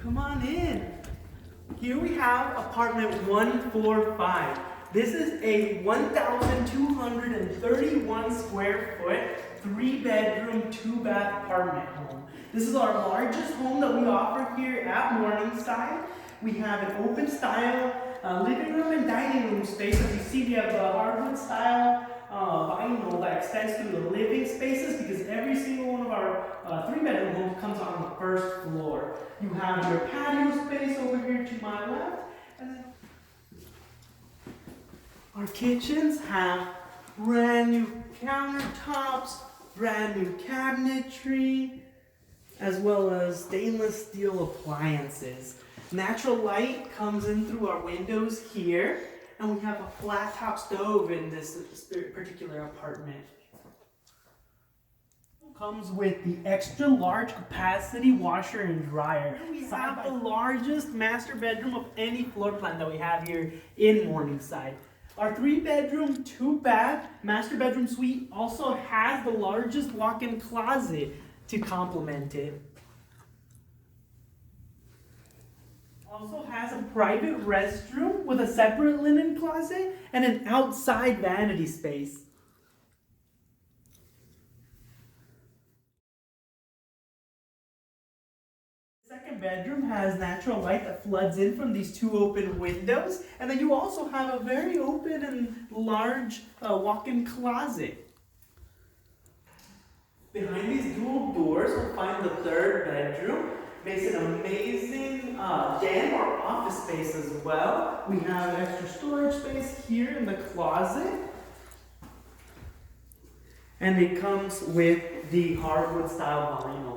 come on in. Here we have apartment 145. This is a 1,231 square foot, 3-bedroom, 2-bath apartment home. This is our largest home that we offer here at Morningside. We have an open style living room and dining room space. As you see, we have a hardwood style vinyl that extends through the living spaces because every single one of our 3-bedroom homes comes on the first floor. You have your patio space over here to my left, and then our kitchens have brand new countertops, brand new cabinetry, as well as stainless steel appliances. Natural light comes in through our windows here, and we have a flat top stove in this particular apartment. Comes with the extra large capacity washer and dryer. We have the largest master bedroom of any floor plan that we have here in Morningside. Our 3-bedroom, 2-bath master bedroom suite also has the largest walk-in closet to complement it. Also has a private restroom with a separate linen closet and an outside vanity space. The second bedroom has natural light that floods in from these 2 open windows, and then you also have a very open and large walk-in closet. Behind these dual doors, we'll find the 3rd bedroom. Makes an amazing den or office space as well. We have extra storage space here in the closet. And it comes with the hardwood style vinyl.